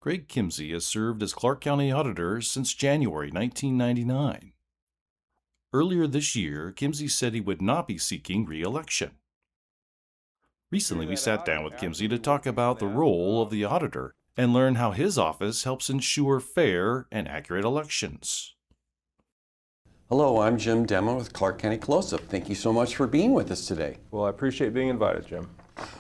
Greg Kimsey has served as Clark County Auditor since January 1999. Earlier this year, Kimsey said he would not be seeking re-election. Recently, we sat down with Kimsey to talk about the role of the auditor and learn how his office helps ensure fair and accurate elections. Hello, I'm Jim Demo with Clark County Close-Up. Thank you so much for being with us today. Well, I appreciate being invited, Jim.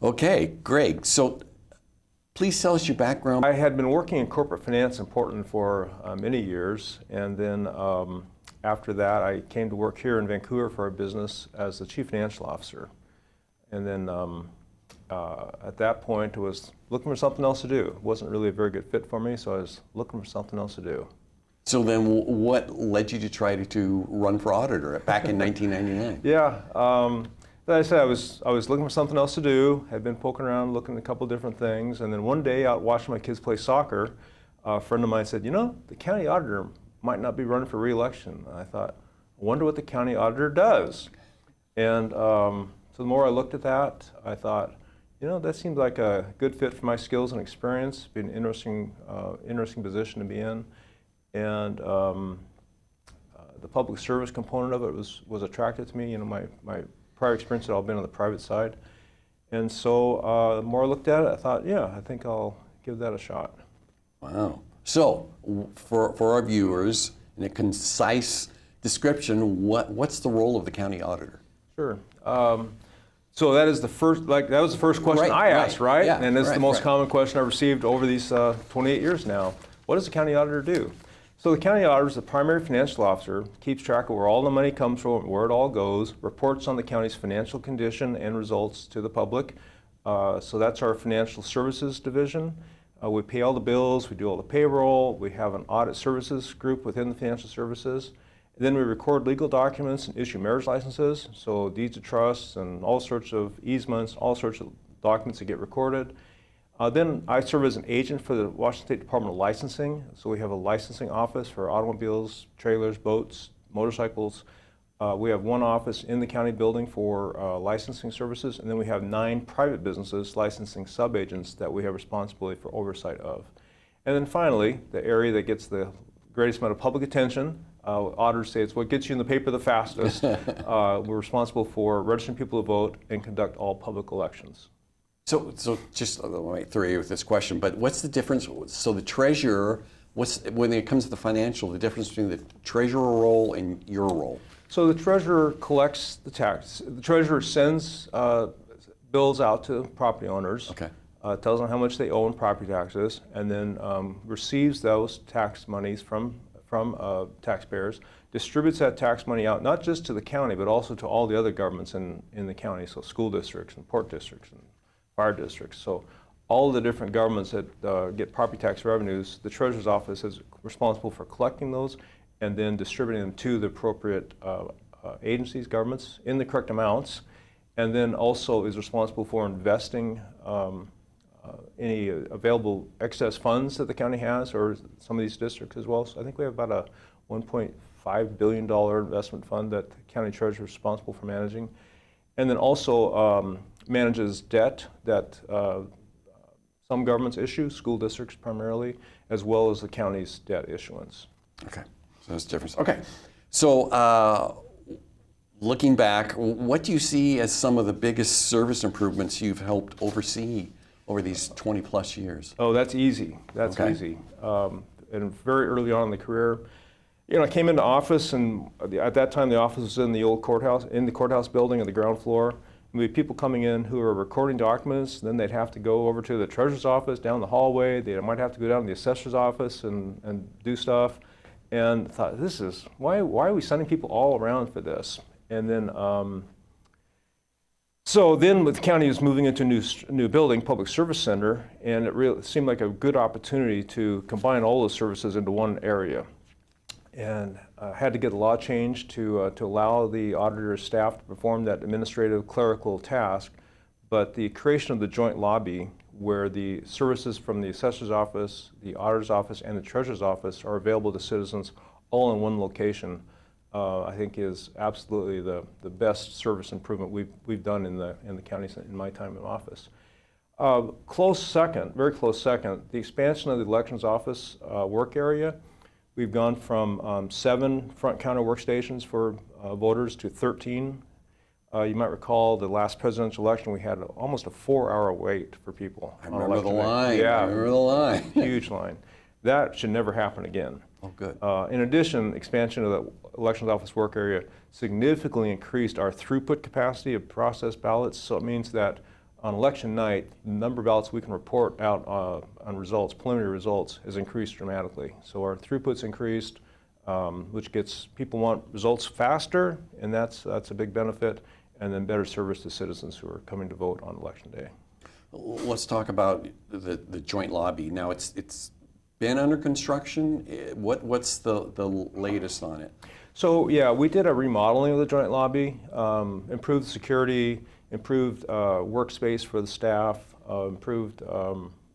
Okay, Greg, so please tell us your background. I had been working in corporate finance in Portland for many years, and then after that I came to work here in Vancouver for our business as the Chief Financial Officer. And then at that point I was looking for something else to do. It wasn't really a very good fit for me, so I was looking for something else to do. So then what led you to try to run for auditor back in 1999? Yeah, as I said, I was looking for something else to do. Had been poking around, looking at a couple different things, and then one day out watching my kids play soccer, a friend of mine said, you know, the county auditor might not be running for re-election. And I thought, I wonder what the county auditor does. And so the more I looked at that, I thought, you know, that seems like a good fit for my skills and experience. Be an interesting position to be in. And the public service component of it was attractive to me. You know, my prior experience had all been on the private side. And so the more I looked at it, I thought, yeah, I think I'll give that a shot. Wow. So for our viewers, in a concise description, what's the role of the county auditor? Sure. So that is the first, that was the first question I asked, right? Yeah, and it's the most common question I've received over these 28 years now. What does the county auditor do? So the county auditor is the primary financial officer, keeps track of where all the money comes from, where it all goes, reports on the county's financial condition and results to the public. So that's our financial services division. We pay all the bills, we do all the payroll, we have an audit services group within the financial services. And then we record legal documents and issue marriage licenses, so deeds of trust and all sorts of easements, all sorts of documents that get recorded. Then I serve as an agent for the Washington State Department of Licensing. So we have a licensing office for automobiles, trailers, boats, motorcycles. We have one office in the county building for licensing services, and then we have 9 private businesses licensing sub-agents that we have responsibility for oversight of. And then finally, the area that gets the greatest amount of public attention, auditors say it's what gets you in the paper the fastest. We're responsible for registering people to vote and conduct all public elections. So just I might throw you with this question, but what's the difference? So the treasurer, when it comes to the financial, the difference between the treasurer role and your role? So the treasurer collects the tax. The treasurer sends bills out to property owners, okay. Tells them how much they owe in property taxes, and then receives those tax monies from taxpayers, distributes that tax money out not just to the county, but also to all the other governments in the county, so school districts and port districts and fire districts. So all the different governments that get property tax revenues, the Treasurer's Office is responsible for collecting those and then distributing them to the appropriate agencies, governments, in the correct amounts, and then also is responsible for investing any available excess funds that the county has, or some of these districts as well. So I think we have about a $1.5 billion investment fund that the county treasurer is responsible for managing. And then also manages debt that some governments issue, school districts primarily, as well as the county's debt issuance. Okay, so that's different. Okay, so looking back, what do you see as some of the biggest service improvements you've helped oversee over these 20 plus years? Oh, that's easy. That's easy. And very early on in the career, you know, I came into office, and at that time the office was in the old courthouse, in the courthouse building on the ground floor. And we had people coming in who were recording documents, then they'd have to go over to the treasurer's office down the hallway. They might have to go down to the assessor's office and do stuff. And I thought, this is, why are we sending people all around for this? And then, so then the county was moving into a new building, Public Service Center, and it really seemed like a good opportunity to combine all those services into one area. And had to get a law change to allow the auditor's staff to perform that administrative clerical task, but the creation of the joint lobby where the services from the assessor's office, the auditor's office, and the treasurer's office are available to citizens all in one location, I think is absolutely the best service improvement we've done in the county in my time in office. Close second, very close second, the expansion of the elections office work area. We've gone from 7 front counter workstations for voters to 13. You might recall the last presidential election, we had almost a 4-hour wait for people. I remember the line. Yeah, I remember the line. huge line. That should never happen again. Oh, good. In addition, expansion of the elections office work area significantly increased our throughput capacity of processed ballots. So it means that on election night, the number of ballots we can report out on results, preliminary results, has increased dramatically. So our throughput's increased, which gets people want results faster, and that's a big benefit, and then better service to citizens who are coming to vote on election day. Let's talk about the joint lobby. Now it's been under construction. What's the latest on it? So yeah, we did a remodeling of the joint lobby, improved security, improved workspace for the staff, improved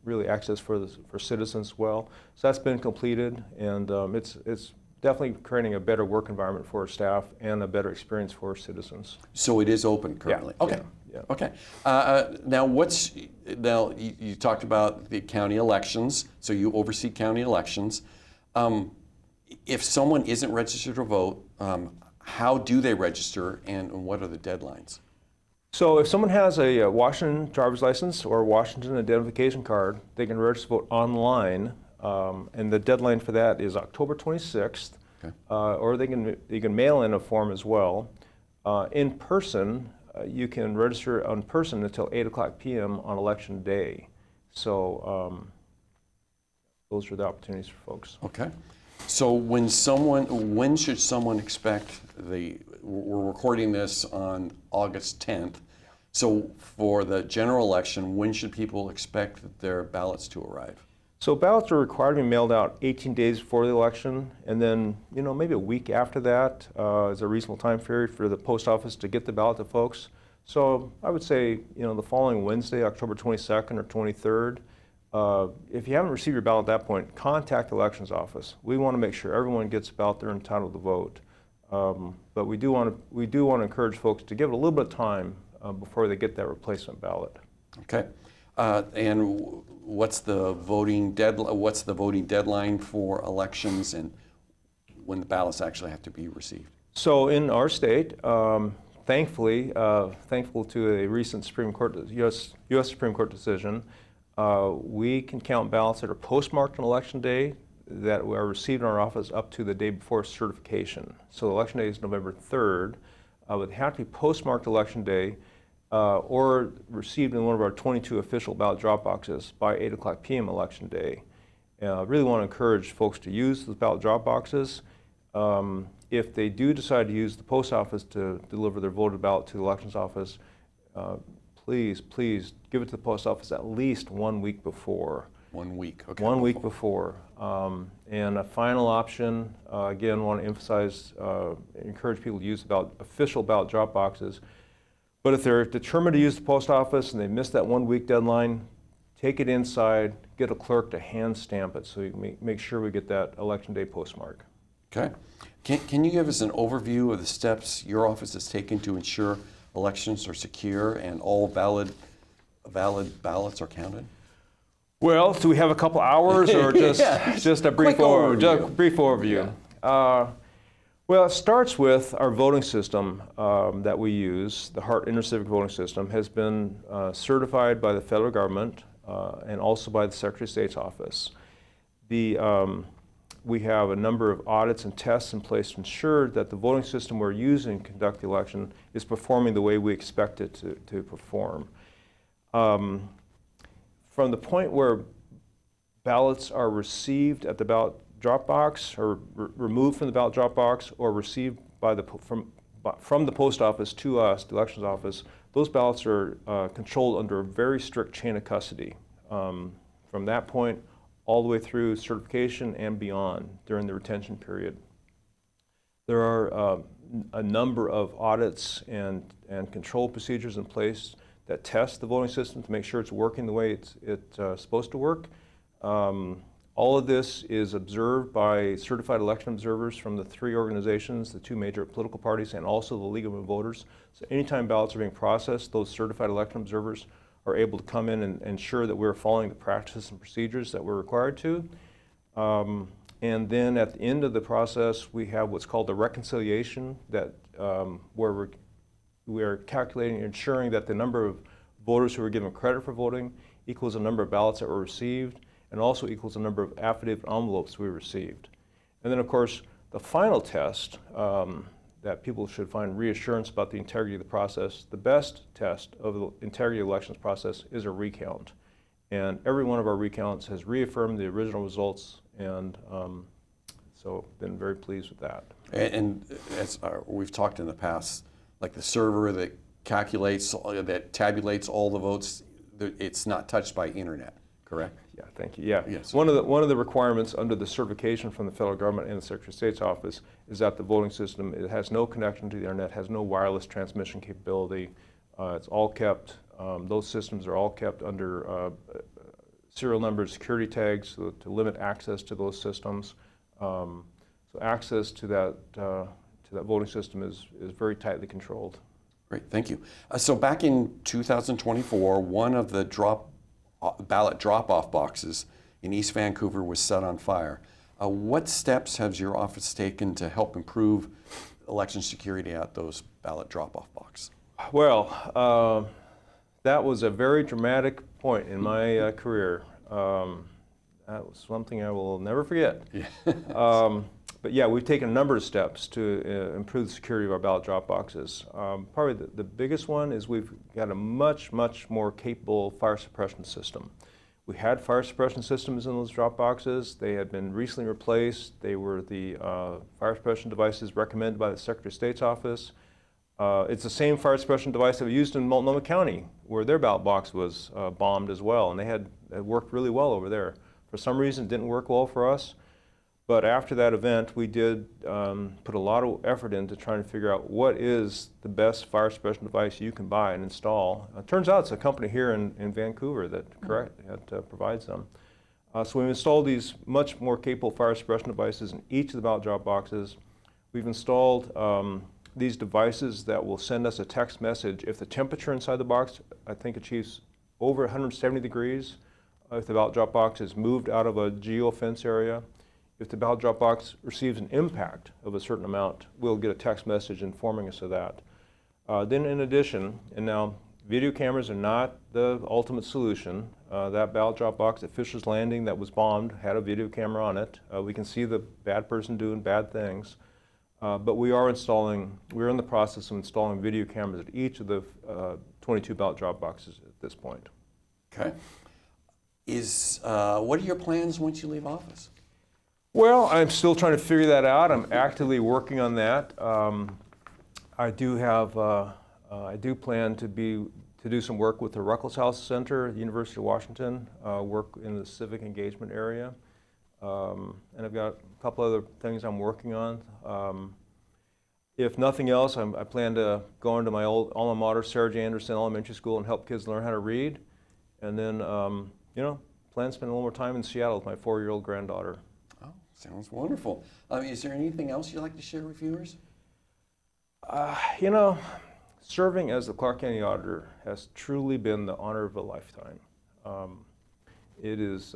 really access for citizens as well. So that's been completed, and it's definitely creating a better work environment for our staff and a better experience for our citizens. So it is open currently. Yeah, Okay. yeah. Okay. Now you talked about the county elections. So you oversee county elections. If someone isn't registered to vote, how do they register, and what are the deadlines? So if someone has a Washington driver's license or Washington identification card, they can register to vote online, and the deadline for that is October 26th. Okay. Or they can mail in a form as well. In person, you can register in person until 8:00 p.m. on election day. So those are the opportunities for folks. Okay. So when should someone expect we're recording this on August 10th. So for the general election, when should people expect their ballots to arrive? So ballots are required to be mailed out 18 days before the election, and then maybe a week after that is a reasonable time period for the post office to get the ballot to folks. So I would say the following Wednesday, October 22nd or 23rd. If you haven't received your ballot at that point, contact the elections office. We want to make sure everyone gets a ballot they're entitled to vote. But we do want to encourage folks to give it a little bit of time before they get that replacement ballot. Okay. And what's the voting deadline for elections, and when the ballots actually have to be received? So in our state, thankfully, thankful to a recent U.S. Supreme Court decision, we can count ballots that are postmarked on election day that are received in our office up to the day before certification. So election day is November 3rd. But they have to be postmarked election day or received in one of our 22 official ballot drop boxes by 8:00 p.m. election day. I really want to encourage folks to use the ballot drop boxes. If they do decide to use the post office to deliver their voted ballot to the elections office, please give it to the post office at least 1 week before. 1 week, okay. 1 week before. And a final option, again, want to emphasize, encourage people to use the official ballot drop boxes. But if they're determined to use the post office and they miss that 1 week deadline, take it inside, get a clerk to hand stamp it so you can make sure we get that election day postmark. Okay. Can you give us an overview of the steps your office has taken to ensure elections are secure and all valid ballots are counted? Well, do we have a couple hours or just Yeah. just a brief overview? Yeah. Well, it starts with our voting system that we use. The Hart Intercivic Voting System has been certified by the federal government and also by the Secretary of State's office. We have a number of audits and tests in place to ensure that the voting system we're using to conduct the election is performing the way we expect it to perform. From the point where ballots are received at the ballot drop box or removed from the ballot drop box or received from the post office to us, the elections office, those ballots are controlled under a very strict chain of custody. From that point all the way through certification and beyond during the retention period. There are a number of audits and control procedures in place that test the voting system to make sure it's working the way it's supposed to work. All of this is observed by certified election observers from the 3 organizations, the 2 major political parties, and also the League of Women Voters. So anytime ballots are being processed, those certified election observers are able to come in and ensure that we're following the practices and procedures that we're required to. And then at the end of the process, we have what's called the reconciliation, that where we are calculating and ensuring that the number of voters who are given credit for voting equals the number of ballots that were received, and also equals the number of affidavit envelopes we received. And then, of course, the final test that people should find reassurance about the integrity of the process. The best test of the integrity of the elections process is a recount. And every one of our recounts has reaffirmed the original results, and so been very pleased with that. And as we've talked in the past, like the server that calculates, that tabulates all the votes, it's not touched by internet, correct? Yeah, thank you. Yeah. Yes. One of the requirements under the certification from the federal government and the Secretary of State's office is that the voting system, it has no connection to the internet, has no wireless transmission capability. It's all kept, those systems are all kept under serial numbered security tags to limit access to those systems. So access to that voting system is very tightly controlled. Great, thank you. So back in 2024, one of the ballot drop-off boxes in East Vancouver was set on fire. What steps has your office taken to help improve election security at those ballot drop-off boxes? Well, that was a very dramatic point in my career. That was something I will never forget. Yeah. But yeah, we've taken a number of steps to improve the security of our ballot drop boxes. Probably the biggest one is we've got a much more capable fire suppression system. We had fire suppression systems in those drop boxes. They had been recently replaced. They were the fire suppression devices recommended by the Secretary of State's office. It's the same fire suppression device that we used in Multnomah County, where their ballot box was bombed as well, and it worked really well over there. For some reason, it didn't work well for us. But after that event, we did put a lot of effort into trying to figure out what is the best fire suppression device you can buy and install. It turns out it's a company here in Vancouver that provides them. So we've installed these much more capable fire suppression devices in each of the ballot drop boxes. We've installed these devices that will send us a text message if the temperature inside the box, I think, achieves over 170 degrees, if the ballot drop box is moved out of a geofence area. If the ballot drop box receives an impact of a certain amount, we'll get a text message informing us of that. Then in addition, and now video cameras are not the ultimate solution. That ballot drop box at Fisher's Landing that was bombed had a video camera on it. We can see the bad person doing bad things. But we're in the process of installing video cameras at each of the 22 ballot drop boxes at this point. Okay. What are your plans once you leave office? Well, I'm still trying to figure that out. I'm actively working on that. I do plan to do some work with the Ruckelshaus Center at the University of Washington, work in the civic engagement area. And I've got a couple other things I'm working on. If nothing else, I plan to go into my old alma mater, Sarah J. Anderson Elementary School, and help kids learn how to read. And then, plan to spend a little more time in Seattle with my 4-year-old granddaughter. Oh, sounds wonderful. Is there anything else you'd like to share with viewers? Serving as the Clark County Auditor has truly been the honor of a lifetime. It is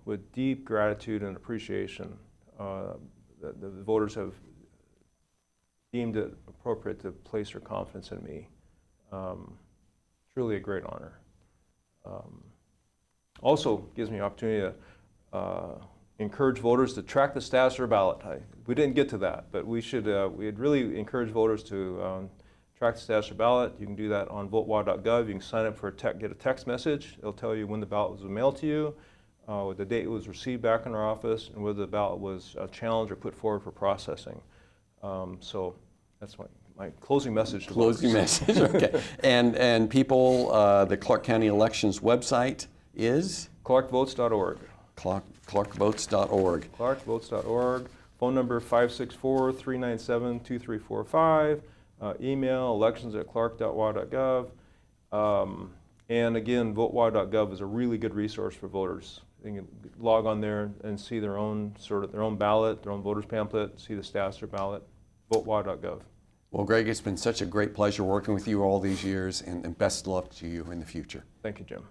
with deep gratitude and appreciation that the voters have deemed it appropriate to place their confidence in me. Truly a great honor. Also gives me an opportunity to encourage voters to track the status of their ballot. We didn't get to that, but we'd really encourage voters to track the status of their ballot. You can do that on votewild.gov. You can sign up for get a text message. It'll tell you when the ballot was mailed to you, the date it was received back in our office, and whether the ballot was challenged or put forward for processing. So that's my closing message to voters. Closing message, okay. And people, the Clark County Elections website is? clarkvotes.org. clarkvotes.org. clarkvotes.org. Phone number 564-397-2345. Email elections@clark.wa.gov. And again, votewild.gov is a really good resource for voters. They can log on there and see their own ballot, their own voters pamphlet, see the status of their ballot. votewild.gov. Well, Greg, it's been such a great pleasure working with you all these years, and best of luck to you in the future. Thank you, Jim.